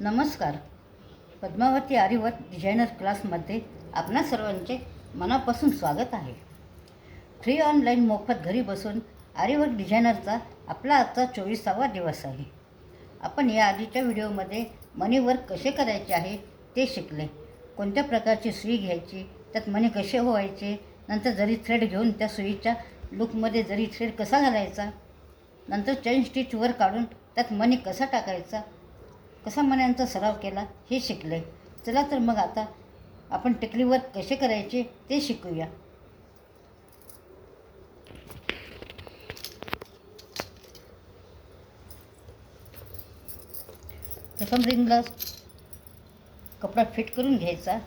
नमस्कार. पद्मावती आरीवर्क डिझायनर क्लासमध्ये आपणा सर्वांचे मनापासून स्वागत आहे. फ्री ऑनलाईन मोफत घरी बसून आरीवर्क डिझायनरचा आपला आजचा 24वा दिवस आहे. आपण या आधीच्या व्हिडिओमध्ये मनी वर्क कसे करायचे आहे ते शिकले. कोणत्या प्रकारची सुई घ्यायची, त्यात मणी कसे ओवायचे, नंतर जरी थ्रेड घेऊन त्या सुईच्या लूपमध्ये जरी थ्रेड कसा घालायचा, नंतर चेन स्टिच वर काढून त्यात मणी कसा टाकायचा, कसा मण्यांचा सराव केला हे शिकले. चला तर मग आता आपण टिकलीवर कसे करायचे ते शिकूया. प्रथम रिंगला कपडा फिट करून घ्यायचा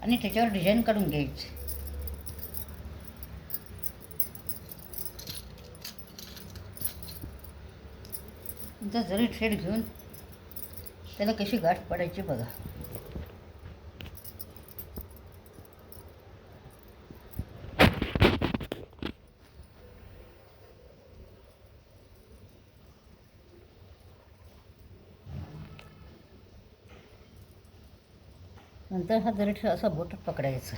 आणि त्याच्यावर डिझाईन काढून घ्यायची. नंतर जरी थ्रेड घेऊन त्याला कशी गाठ पडायची बघा. नंतर हा जरी असा बोट पकडायचा.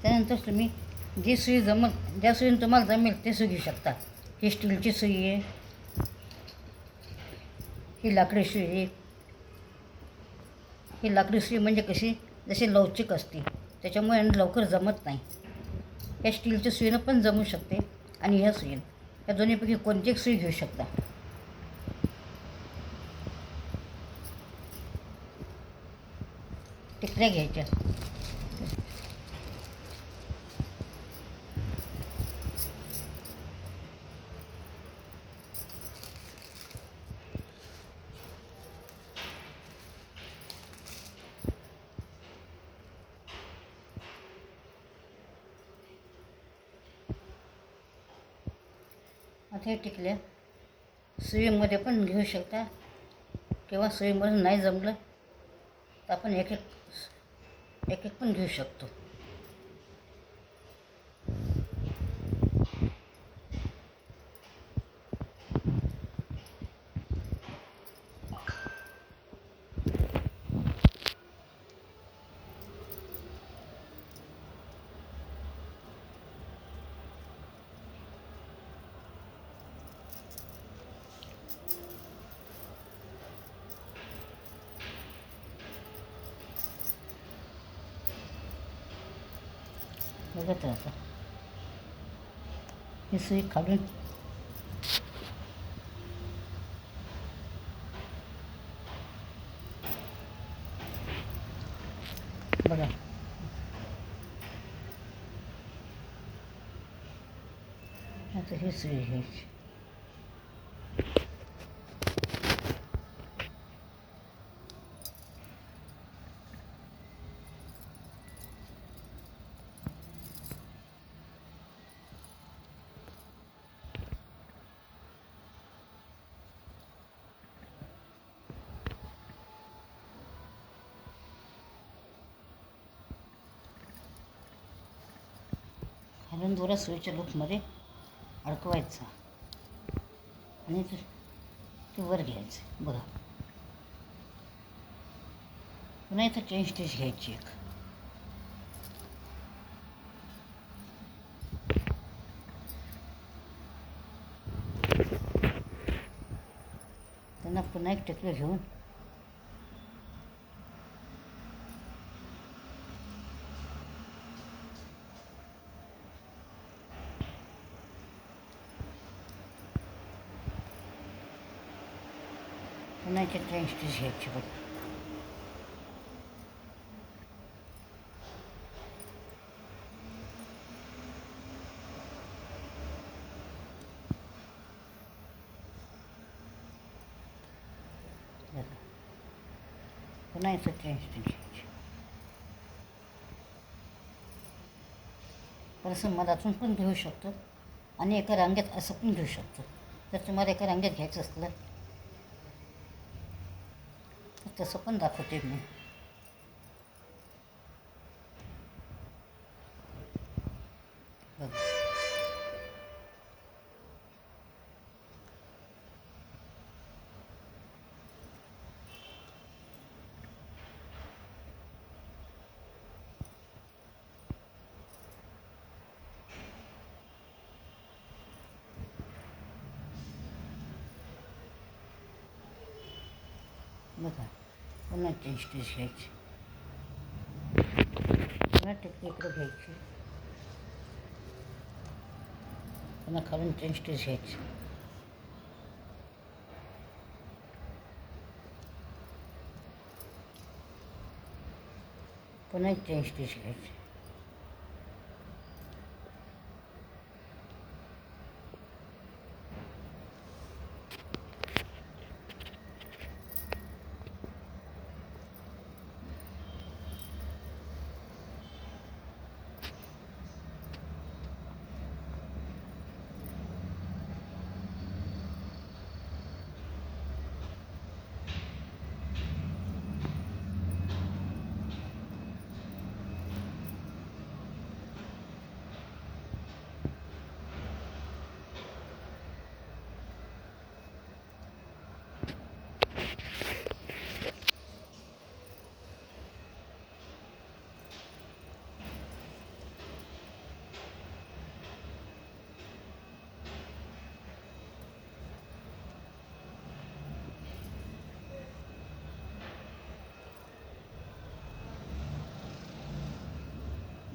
त्यानंतर तुम्ही जी सुई ज्या सुईने तुम्हाला जमेल ते सुई घेऊ शकता. ही स्टीलची सुई आहे, ही लाकडी सुई आहे. ही लाकडी सुई म्हणजे कशी जशी लवचिक असते, त्याच्यामुळे लवकर जमत नाही. या स्टीलच्या सुईनं पण जमू शकते आणि ह्या सुईनं, या दोन्हीपैकी कोणती एक सुई घेऊ शकता. टिकल्या घ्यायच्या. आता हे टिकल्या सुईमध्ये पण घेऊ शकता किंवा सुईमध्ये नाही जमलं तर आपण एक एक पण घेऊ शकतो. बघत राहता. ही सुई काढून बघा. आता ही सुई घ्यायची. घालून दोरा सुईच्या लूपमध्ये अडकवायचा आणि ते वर घ्यायचं. बघा, पुन्हा इथं चेन स्टिच घ्यायची एक. त्यांना पुन्हा एक टिकलं घेऊन पुन्हा इथे चेन स्टिच घ्यायची. बघा, पुन्हा इथं चेन स्टिच घ्यायची. तर असं मधातून पण घेऊ शकतो आणि एका रांगेत असं पण घेऊ शकतो. जर तुम्हाला एका रांगेत घ्यायचं असलं तर तसं पण दाखवते मी. बघा, बघा, पुन्हा चेन स्टिच घ्यायची, पुन्हा टिकली इकडे घ्यायची, पुन्हा खालून चेन स्टिच घ्यायची, पुन्हा एक चेन स्टिच घ्यायची,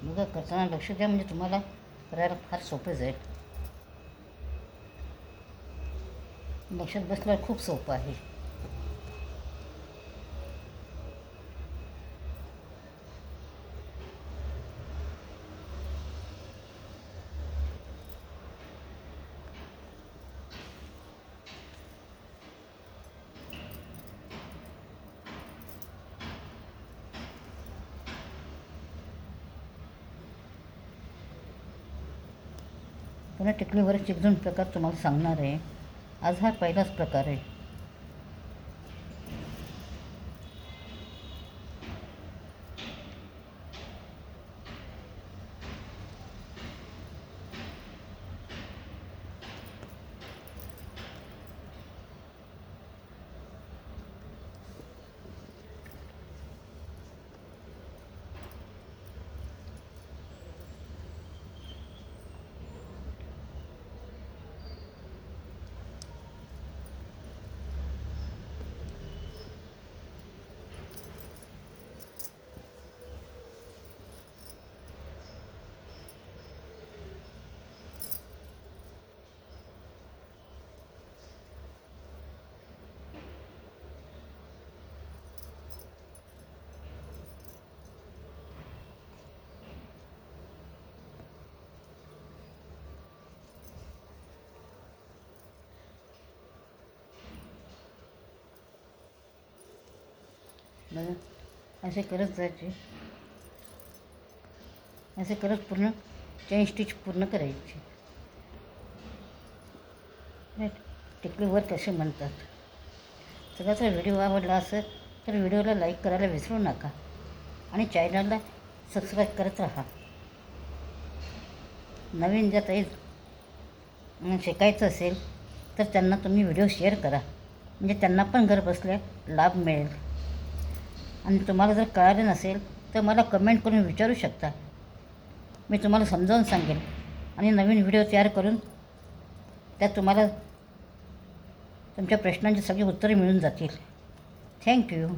बघा. करताना लक्ष द्या, म्हणजे तुम्हाला करायला फार सोपं जाईल. लक्षात बसल्यावर खूप सोपं आहे. पुन्हा टिकलीवरच एक दोन प्रकार तुम्हाला सांगणार आहे. आज हा पहिलाच प्रकार आहे. बघा, असे करत जायचे, असे करत पूर्ण चेन स्टिच पूर्ण करायची. राईट. टिकली वर्क असे म्हणतात. सगळा जर व्हिडिओ आवडला असेल तर व्हिडिओला लाईक करायला विसरू नका आणि चॅनलला सबस्क्राईब करत राहा. नवीन ज्या ताई शिकायचं असेल तर त्यांना तुम्ही व्हिडिओ शेअर करा, म्हणजे त्यांना पण घर बसल्या लाभ मिळेल. आणि तुम्हाला जर कळालं नसेल तर मला कमेंट करून विचारू शकता, मी तुम्हाला समजावून सांगेन आणि नवीन व्हिडिओ तयार करून त्यात तुम्हाला तुमच्या प्रश्नांची सगळी उत्तरे मिळून जातील. थँक्यू.